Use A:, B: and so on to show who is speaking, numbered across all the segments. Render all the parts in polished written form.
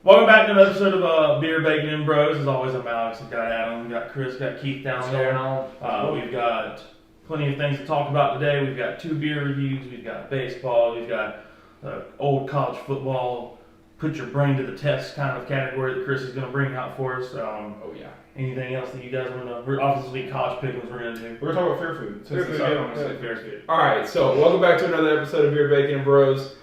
A: Welcome back to another episode of Beer, Bacon, and Bros. As always, I'm Alex. We've got Adam, we've got Chris, we've got Keith down there. We've got plenty of things to talk about today. We've got 2 beer reviews, we've got baseball, we've got old college football, put your brain to the test kind of category that Chris is going to bring out for us. Anything else that you guys want to? We're obviously college pickings we're going to do.
B: We're going to talk about fair food.
A: Fair food.
B: All right, so welcome back to another episode of Beer, Bacon, and Bros.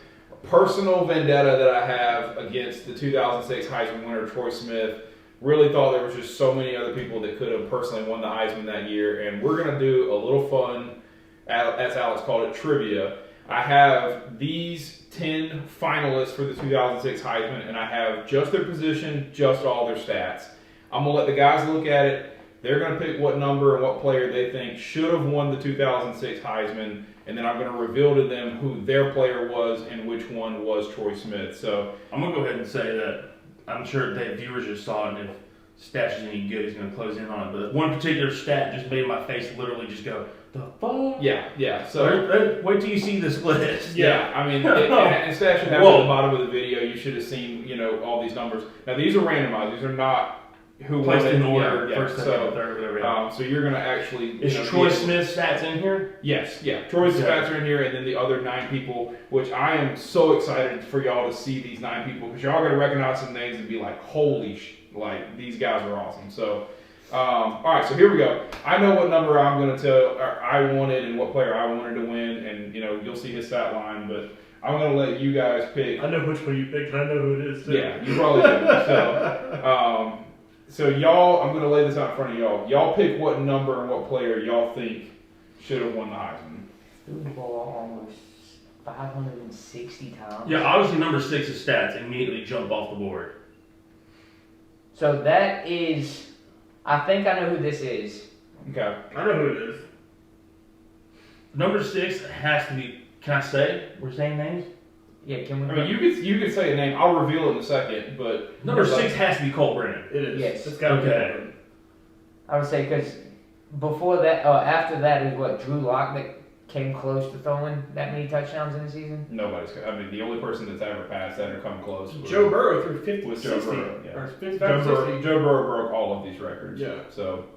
B: Personal vendetta that I have against the 2006 Heisman winner Troy Smith. Really thought there was just so many other people that could have personally won the Heisman that year, and we're going to do a little fun, as Alex called it, trivia. I have these 10 finalists for the 2006 Heisman, and I have just their position, just all their stats. I'm going to let the guys look at it. They're going to pick what number and what player they think should have won the 2006 Heisman, and then I'm going to reveal to them who their player was and which one was Troy Smith. So
A: I'm going to go ahead and say that I'm sure that viewers just saw it, and if stats is any good, he's going to close in on it. But one particular stat just made my face literally just go, the fuck?
B: Yeah. So
A: wait till you see this list.
B: Yeah, I mean, and stats should have at the bottom of the video. You should have seen, all these numbers. Now these are randomized. These are not who
A: placed
B: won
A: in order,
B: first,
A: second, third, whatever.
B: So you're going to actually...
A: Is Troy Smith's stats in here?
B: Yes, yeah. Troy's stats are in here, and then the other 9 people, which I am so excited for y'all to see these 9 people, because y'all going to recognize some names and be like, holy these guys are awesome. So, all right, so here we go. I know what number I'm going to tell I wanted and what player I wanted to win, and, you'll see his stat line, but I'm going to let you guys pick.
C: I know which one you picked, and I know who it is, too.
B: Yeah, you probably do. So y'all, I'm going to lay this out in front of y'all. Y'all pick what number and what player y'all think should have won the Heisman.
D: Threw the ball almost 560 times.
A: Yeah, obviously number 6's stats immediately jump off the board.
D: So that is, I think I know who this is.
B: Okay.
C: I know who it is.
A: Number 6 has to be, can I say? We're saying names?
D: Yeah, can we?
B: I mean, you can say a name. I'll reveal it in a second, but...
A: Number 6 has to be Cole Brennan.
C: It is.
D: Yes.
C: It's got to be
A: Okay.
C: him.
D: I would say because before that, after that is what, Drew Lock that came close to throwing that many touchdowns in the season?
B: Nobody's... I mean, the only person that's ever passed that or come close was
C: Joe Burrow threw 50,
B: was
C: 60.
B: Joe Burrow. Yeah.
C: Or 55, 60.
B: Joe Burrow broke all of these records.
C: Yeah.
B: So...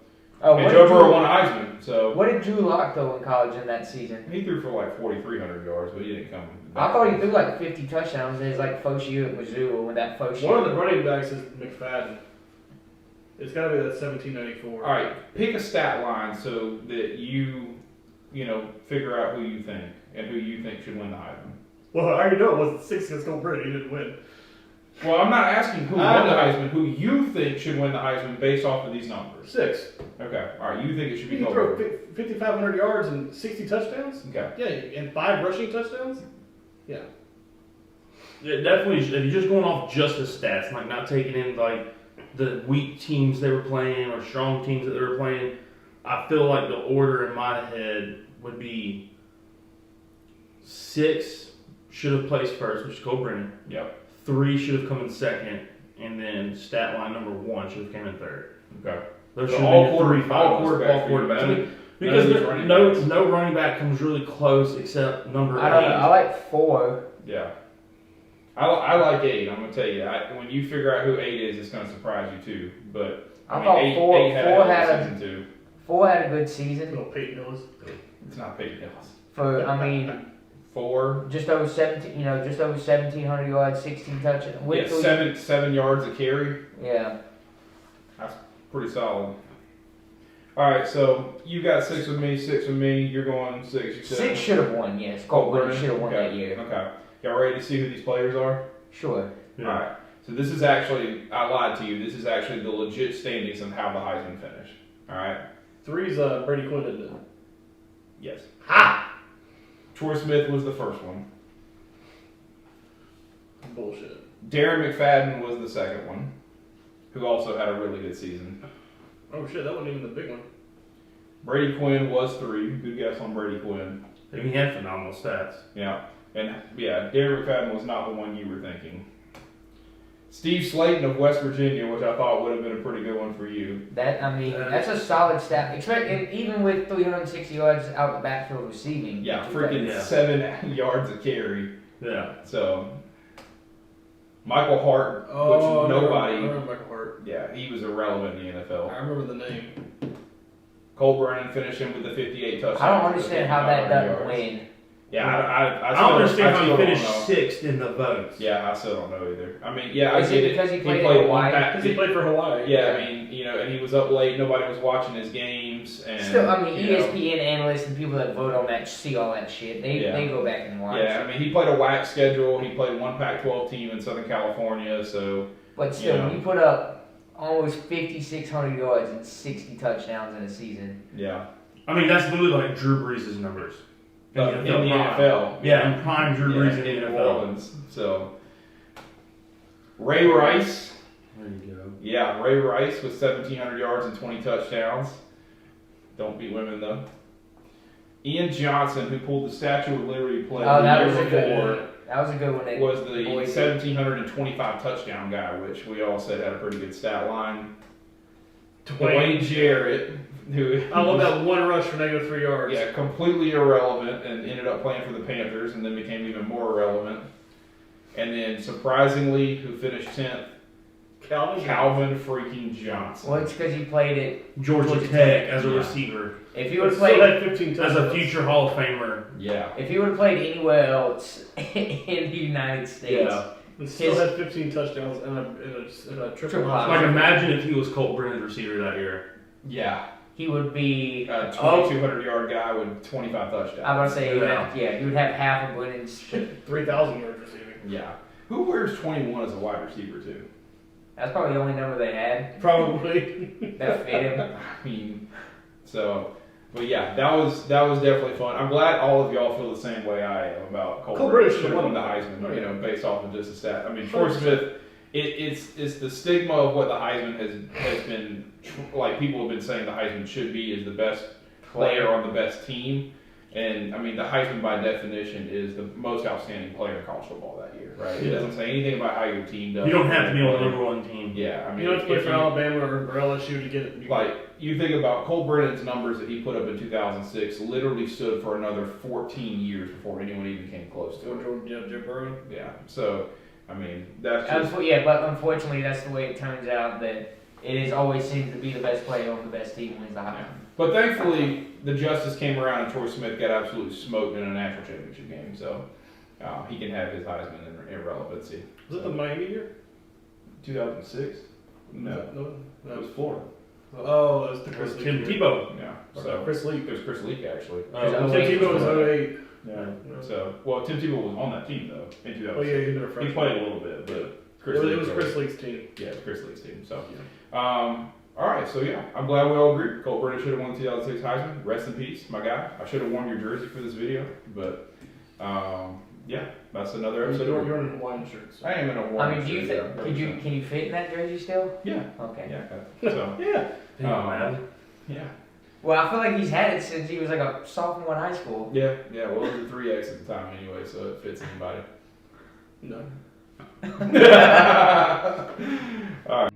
D: Oh,
B: and Joe Burrow won a Heisman, so...
D: What did Drew Lock throw in college in that season?
B: He threw for like 4,300 yards, but he didn't come...
D: I thought he threw like 50 touchdowns in his first year at Mizzou with that first year.
C: One of the running backs is McFadden. It's got to be that 1794.
B: All right, pick a stat line so that you figure out who you think and who you think should win the Heisman.
C: Well, I already know it was 6 against Cole Brennan. He didn't win.
B: Well, I'm not asking who won the Heisman, who you think should win the Heisman based off of these numbers.
C: 6.
B: Okay, all right, you think it should be
C: He can
B: Cole
C: throw
B: Brennan.
C: 5,500 yards and 60 touchdowns?
B: Okay.
C: Yeah, and 5 rushing touchdowns? Yeah.
A: Yeah, definitely. If you're just going off just the stats, like not taking in the weak teams they were playing or strong teams that they were playing, I feel like the order in my head would be 6 should have placed first, which is Cole Brennan.
B: Yep.
A: 3 should have come in second, and then stat line number 1 should have come in third.
B: Okay.
A: Those
B: So
A: should
B: all
A: have been
B: quarter-
A: 3
B: all
A: finalists,
B: quarterbacks
A: all quarterbacks. I mean,
B: None
A: because
B: of these running
A: no
B: backs.
A: no running back comes really close except number 8.
D: I don't know. I like 4.
B: Yeah. I like 8. I'm gonna tell you. When you figure out who 8 is, it's gonna surprise you too. But
D: I thought
B: 8,
D: four-
B: 8 had
D: four
B: a
D: had
B: hell
D: a-
B: of a season too.
D: 4 had a good season.
C: Little Peyton Hillis.
B: It's not Peyton Hillis.
D: For I mean,
B: 4.
D: just over 17. Just over 1,700 yards, 16 touchdowns.
B: Yeah, 7 yards a carry.
D: Yeah.
B: Pretty solid. All right, so you got 6 with me, 6 with me. You're going 6. You said
D: 6 should have won. Yes, Cole Brennan should have won
B: Okay,
D: that year.
B: Okay. Y'all ready to see who these players are?
D: Sure.
A: Yeah.
B: All right. So this is actually, I lied to you. This is actually the legit standings of how the Heisman finished. All right.
C: 3's Brady Quinn, isn't it?
B: Yes.
C: Ha!
B: Troy Smith was the first one.
C: Bullshit.
B: Darren McFadden was the second one, who also had a really good season.
C: Oh shit, that wasn't even the big one.
B: Brady Quinn was 3. Good guess on Brady Quinn.
A: He had phenomenal stats.
B: Yeah. And yeah, Darren McFadden was not the one you were thinking. Steve Slayton of West Virginia, which I thought would have been a pretty good one for you.
D: That's a solid stat. Even with 360 yards out the backfield receiving.
B: Yeah, freaking
A: Yeah.
B: 7 yards a carry.
A: Yeah.
B: So Michael Hart,
C: Oh,
B: which
C: I
B: nobody.
C: remember Michael Hart.
B: Yeah, he was irrelevant in the NFL.
C: I remember the name.
B: Cole Brennan finished him with the 58 touchdowns.
D: I don't understand how that
B: 500
D: doesn't
B: yards.
D: win.
B: Yeah,
A: I don't understand how
B: still
A: he
B: don't
A: finished
B: know.
A: sixth in the votes.
B: Yeah, I still don't know either. I mean, yeah, I
D: Is
B: get
D: it
B: it.
D: because he played in
B: one
D: Hawaii?
B: pack-
C: Because he played for Hawaii.
B: Yeah, I mean, and he was up late. Nobody was watching his games, and
D: Still, I mean,
B: you know,
D: ESPN analysts and people that vote on that see all that shit. They go back and watch.
B: Yeah, I mean, he played a whack schedule. He played one Pac-12 team in Southern California, so
D: But still,
B: Yeah.
D: when you put up almost 5,600 yards and 60 touchdowns in a season,
B: yeah.
A: I mean, that's literally like Drew Brees' numbers.
B: In the NFL,
A: Yeah, in prime Drew Brees in the
B: New
A: NFL.
B: Orleans. So Ray Rice,
A: There you go.
B: yeah, Ray Rice with 1,700 yards and 20 touchdowns. Don't beat women though. Ian Johnson, who pulled the Statue of Liberty play
D: Oh,
B: the
D: that
B: year
D: was a good
B: before,
D: one. That was a good one. They-
B: was the
D: boys did.
B: 1,725 touchdown guy, which we all said had a pretty good stat line.
C: Dwayne.
B: Dwayne Jarrett, who
C: I love that one rush for -3 yards.
B: yeah, completely irrelevant and ended up playing for the Panthers and then became even more irrelevant. And then surprisingly, who finished 10th? Calvin freaking Johnson.
D: Well, it's because he played it.
A: Georgia Tech as a
B: Yeah.
A: receiver,
D: If he
C: But
D: would have
C: still
D: played,
C: had 15
A: as
C: touchdowns.
A: a future Hall of Famer.
B: Yeah.
D: if he would have played anywhere else in the United States,
B: Yeah.
C: And still
D: his-
C: had 15 touchdowns and a triple
D: Triple
C: option.
A: Like imagine if he was Colt Brennan's receiver that year.
B: Yeah.
D: he would be.
B: A 2,200 yard guy with 25 touchdowns.
D: I'm about to say,
A: Yeah.
D: he would have half of Brennan's.
C: 3,000 yards receiving.
B: Yeah. Who wears 21 as a wide receiver, too?
D: That's probably the only number they had
C: Probably.
D: that fit him.
B: I mean, so, but yeah, that was definitely fun. I'm glad all of y'all feel the same way I am about Cole
C: Cole
B: Brennan
C: Brennan
B: should have won
C: should've
B: the
C: won.
B: Heisman,
C: Oh,
B: you
C: yeah.
B: know, based off of just a stat. I mean,
C: 100%.
B: Troy Smith, it's the stigma of what the Heisman has been, like people have been saying the Heisman should be is the best player on the best team. And I mean, the Heisman by definition is the most outstanding player in college football that year, right? It
A: Yeah.
B: doesn't say anything about how your team does.
A: You don't have to be on the number one team.
B: Yeah, I mean,
C: You don't have to play
B: if
C: for Alabama or LSU to get it.
B: like, you think about Cole Brennan's numbers that he put up in 2006 literally stood for another 14 years before anyone even came close to it.
C: Joe Burrow.
B: Yeah, so, I mean, that's just,
D: Yeah, but unfortunately, that's the way it turns out. That it is always seems to be the best player on the best team wins the Heisman.
B: but thankfully, the justice came around and Troy Smith got absolutely smoked in a national championship game, so he can have his Heisman irrelevancy.
C: Was it the Miami year?
B: 2006? No,
C: No.
B: it was Florida.
C: Oh, that's the
A: It
C: Chris
A: was
C: Leak
A: Tim
C: year.
A: Tebow.
B: Yeah,
C: So
B: so
C: Chris Leak.
B: there's Chris Leak actually.
C: Tim
D: Wait,
C: Tebow was 08.
B: Yeah. So, well, Tim Tebow was on that team though in 2006.
C: Oh yeah, he never
B: He
C: freshman.
B: played a little bit, but
C: It was
B: Leak
C: Chris Leak's team.
B: Yeah, it's Chris Lee's team. So, all right. So yeah, I'm glad we all agree. Cole Brennan should have won the 2006 Heisman. Rest in peace, my guy. I should have worn your jersey for this video, but yeah, that's another episode.
C: You're in a Hawaiian shirt. So.
B: I am in a warm
D: I mean, do you
B: shirt,
D: think
B: yeah,
D: can you fit in that jersey still?
B: Yeah.
D: Okay.
B: Yeah. So
C: Yeah.
A: Damn, man.
B: yeah.
D: Well, I feel like he's had it since he was like a sophomore in high school.
B: Yeah. Yeah. Well, it was a 3X at the time anyway, so it fits anybody.
C: No.
B: All right.